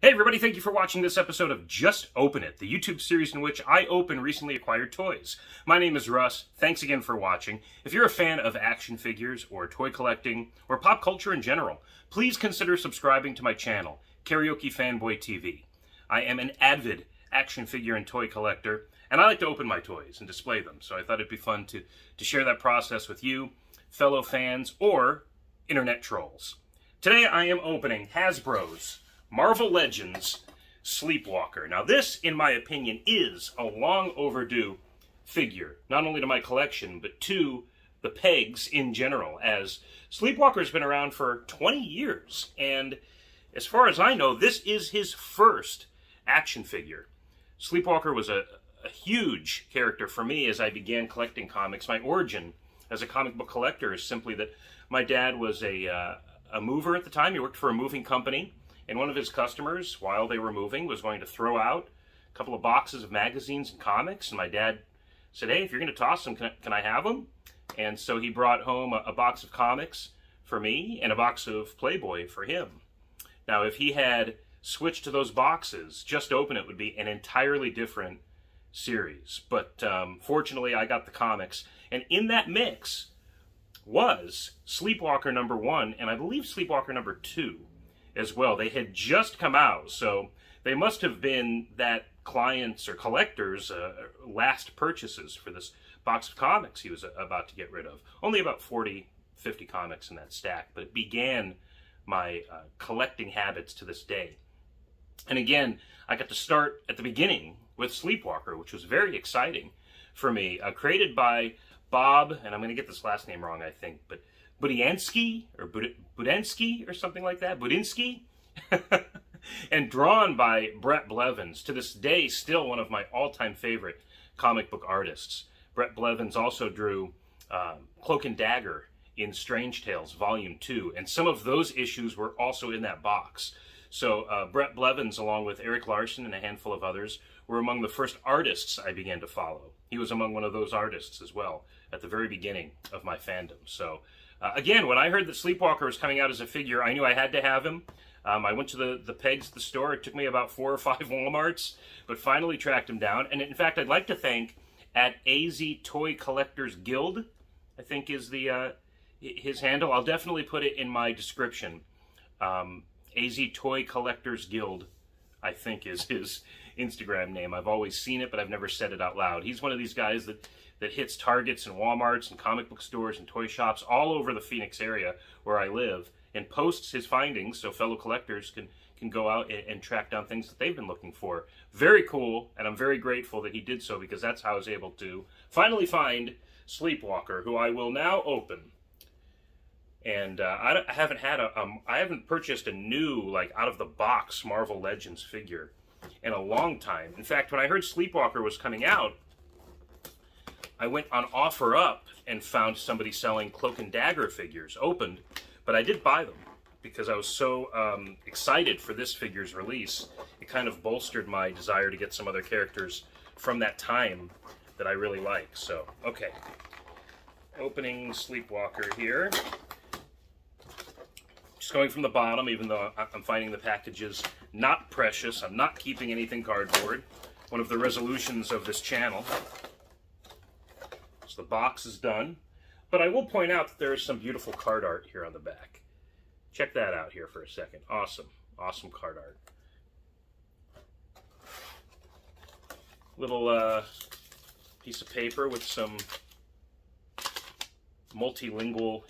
Hey everybody, thank you for watching this episode of Just Open It, the YouTube series in which I open recently acquired toys. My name is Russ. Thanks again for watching. If you're a fan of action figures, or toy collecting, or pop culture in general, please consider subscribing to my channel, Karaoke Fanboy TV. I am an avid action figure and toy collector, and I like to open my toys and display them, so I thought it'd be fun to share that process with you, fellow fans, or internet trolls. Today I am opening Hasbro's Marvel Legends Sleepwalker. Now this, in my opinion, is a long overdue figure, not only to my collection, but to the pegs in general, as Sleepwalker's been around for 20 years, and as far as I know, this is his first action figure. Sleepwalker was a huge character for me as I began collecting comics. My origin as a comic book collector is simply that my dad was a mover at the time. He worked for a moving company. And one of his customers, while they were moving, was going to throw out a couple of boxes of magazines and comics. And my dad said, hey, if you're going to toss them, can I have them? And so he brought home a box of comics for me and a box of Playboy for him. Now, if he had switched to those boxes, Just Open It would be an entirely different series. But fortunately, I got the comics. And in that mix was Sleepwalker #1 and I believe Sleepwalker #2. As well. They had just come out, so they must have been that clients or collectors' last purchases for this box of comics he was about to get rid of. Only about 40, 50 comics in that stack, but it began my collecting habits to this day. And again, I got to start at the beginning with Sleepwalker, which was very exciting for me. Created by Bob, and I'm going to get this last name wrong, I think, but Budiansky, or Budinsky, or something like that, Budinsky, and drawn by Brett Blevins, to this day still one of my all-time favorite comic book artists. Brett Blevins also drew Cloak and Dagger in Strange Tales Volume 2, and some of those issues were also in that box. So Brett Blevins, along with Eric Larson and a handful of others, were among the first artists I began to follow. He was among one of those artists as well at the very beginning of my fandom. So again, when I heard that Sleepwalker was coming out as a figure, I knew I had to have him. I went to the pegs at the store. It took me about 4 or 5 Walmarts, but finally tracked him down. And in fact, I'd like to thank at AZ Toy Collectors Guild, I think is his handle. I'll definitely put it in my description. AZ Toy Collectors Guild, I think is his Instagram name. I've always seen it, but I've never said it out loud. He's one of these guys that hits Targets and Walmarts and comic book stores and toy shops all over the Phoenix area where I live, and posts his findings so fellow collectors can go out and track down things that they've been looking for. Very cool, and I'm very grateful that he did so, because that's how I was able to finally find Sleepwalker, who I will now open. And I haven't purchased a new, like, out-of-the-box Marvel Legends figure in a long time. In fact, when I heard Sleepwalker was coming out, I went on OfferUp and found somebody selling Cloak and Dagger figures, opened, but I did buy them because I was so excited for this figure's release. It kind of bolstered my desire to get some other characters from that time that I really like. So, okay. Opening Sleepwalker here. Just going from the bottom, even though I'm finding the packages not precious. I'm not keeping anything cardboard. One of the resolutions of this channel. So the box is done. But I will point out that there is some beautiful card art here on the back. Check that out here for a second. Awesome. Awesome card art. Little piece of paper with some multilingual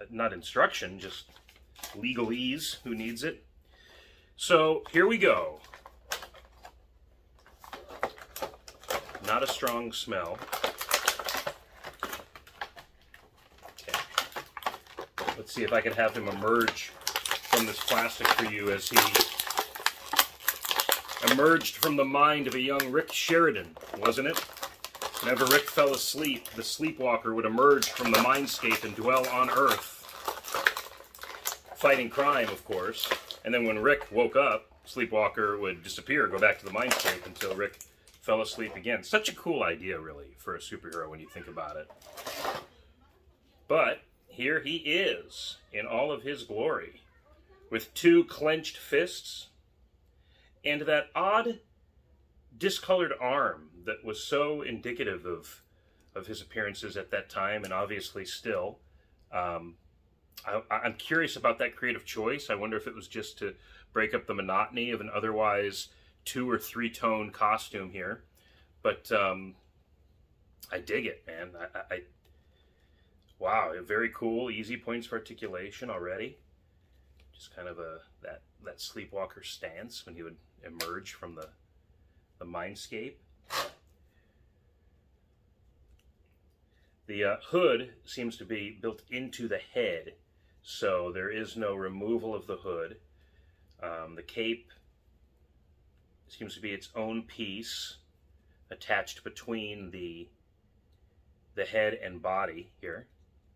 not instruction, just legalese, who needs it. So here we go. Not a strong smell. Okay. Let's see if I can have him emerge from this plastic for you as he emerged from the mind of a young Rick Sheridan, wasn't it? Whenever Rick fell asleep, the Sleepwalker would emerge from the mindscape and dwell on Earth, fighting crime, of course. And then when Rick woke up, Sleepwalker would disappear, go back to the mindscape until Rick fell asleep again. Such a cool idea, really, for a superhero when you think about it. But here he is in all of his glory. with two clenched fists, and that odd discolored arm that was so indicative of his appearances at that time, and obviously still. I'm curious about that creative choice. I wonder if it was just to break up the monotony of an otherwise 2- or 3-tone costume here. But I dig it, man. Wow, very cool. Easy points for articulation already. Just kind of that Sleepwalker stance when he would emerge from the mindscape. The hood seems to be built into the head, so there is no removal of the hood. The cape seems to be its own piece attached between the head and body here.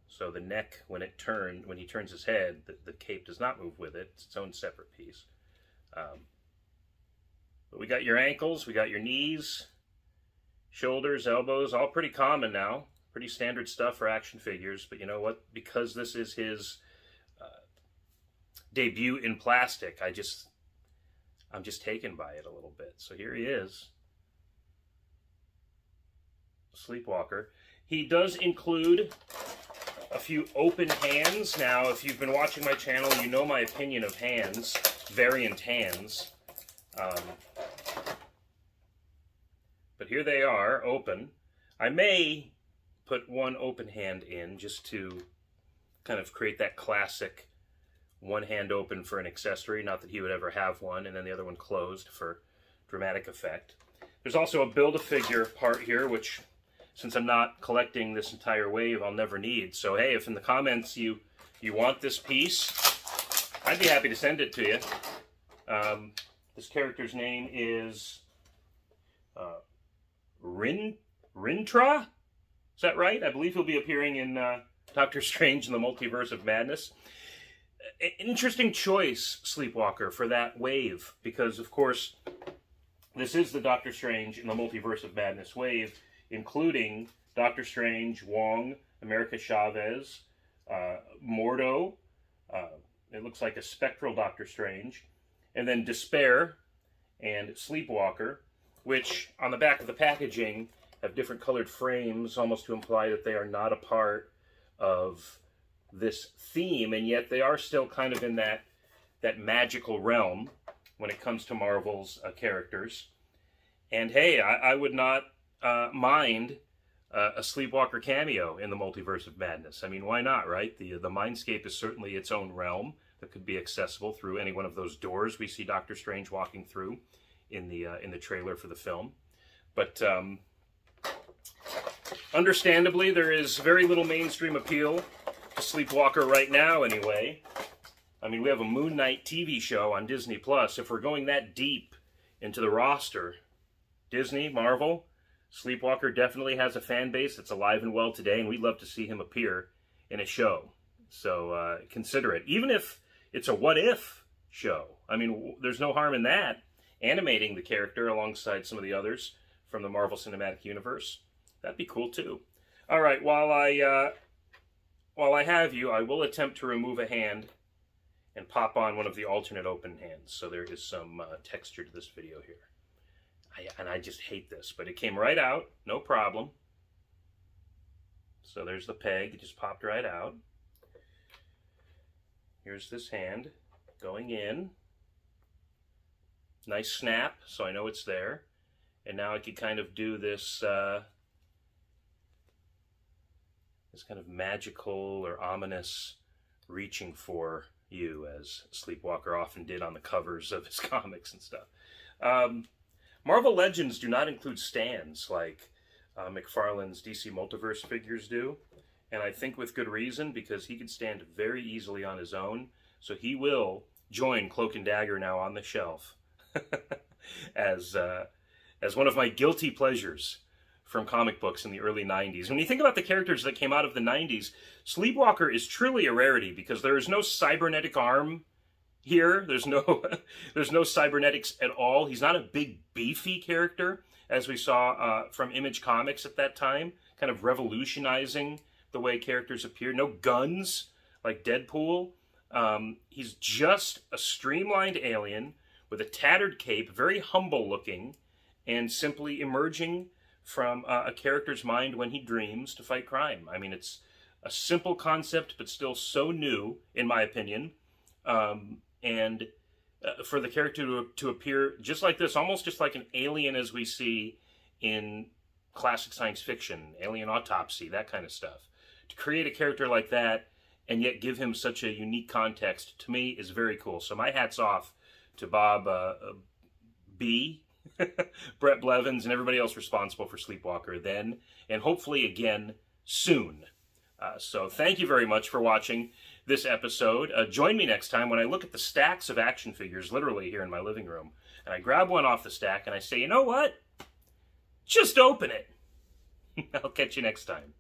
So the neck, when he turns his head, the cape does not move with it. It's its own separate piece. But we got your ankles, we got your knees, shoulders, elbows, all pretty common now. Pretty standard stuff for action figures. But you know what? Because this is his debut in plastic, I'm just taken by it a little bit. So here he is, Sleepwalker. He does include a few open hands. Now, if you've been watching my channel, you know my opinion of hands, variant hands. But here they are, open. I may put one open hand in just to kind of create that classic one hand open for an accessory. Not that he would ever have one, and then the other one closed for dramatic effect. There's also a Build-A-Figure part here, which, since I'm not collecting this entire wave, I'll never need. So hey, if in the comments you want this piece, I'd be happy to send it to you. This character's name is Rintra? Is that right? I believe he'll be appearing in Doctor Strange in the Multiverse of Madness. Interesting choice, Sleepwalker, for that wave, because of course this is the Doctor Strange in the Multiverse of Madness wave, including Doctor Strange, Wong, America Chavez, Mordo, it looks like a spectral Doctor Strange, and then Despair and Sleepwalker, which on the back of the packaging have different colored frames, almost to imply that they are not a part of this theme, and yet they are still kind of in that magical realm when it comes to Marvel's characters. And hey, I would not mind a Sleepwalker cameo in the Multiverse of Madness. I mean, why not, right? The Mindscape is certainly its own realm that could be accessible through any one of those doors we see Doctor Strange walking through in the trailer for the film. But understandably, there is very little mainstream appeal to Sleepwalker right now, anyway. I mean, we have a Moon Knight TV show on Disney+. If we're going that deep into the roster, Disney, Marvel, Sleepwalker definitely has a fan base that's alive and well today, and we'd love to see him appear in a show. So consider it. Even if it's a what-if show. I mean, there's no harm in that. Animating the character alongside some of the others from the Marvel Cinematic Universe. That'd be cool, too. All right, while I have you, I will attempt to remove a hand and pop on one of the alternate open hands. So there is some texture to this video here. And I just hate this, but it came right out, no problem. So there's the peg, it just popped right out. Here's this hand going in. Nice snap, so I know it's there. And now I can kind of do this this kind of magical or ominous reaching for you, as Sleepwalker often did on the covers of his comics and stuff. Marvel Legends do not include stands like McFarlane's DC Multiverse figures do, and I think with good reason, because he could stand very easily on his own, so he will join Cloak and Dagger now on the shelf as one of my guilty pleasures from comic books in the early 90s. When you think about the characters that came out of the 90s, Sleepwalker is truly a rarity because there is no cybernetic arm here. There's no cybernetics at all. He's not a big, beefy character, as we saw from Image Comics at that time, kind of revolutionizing the way characters appear. No guns like Deadpool. He's just a streamlined alien with a tattered cape, very humble looking, and simply emerging from a character's mind when he dreams to fight crime. I mean, it's a simple concept, but still so new, in my opinion. And for the character to appear just like this, almost just like an alien as we see in classic science fiction, Alien Autopsy, that kind of stuff. To create a character like that and yet give him such a unique context, to me, is very cool. So my hat's off to Bob B., Brett Blevins, and everybody else responsible for Sleepwalker then, and hopefully again soon. So thank you very much for watching this episode. Join me next time when I look at the stacks of action figures, literally here in my living room, and I grab one off the stack and I say, you know what? Just open it. I'll catch you next time.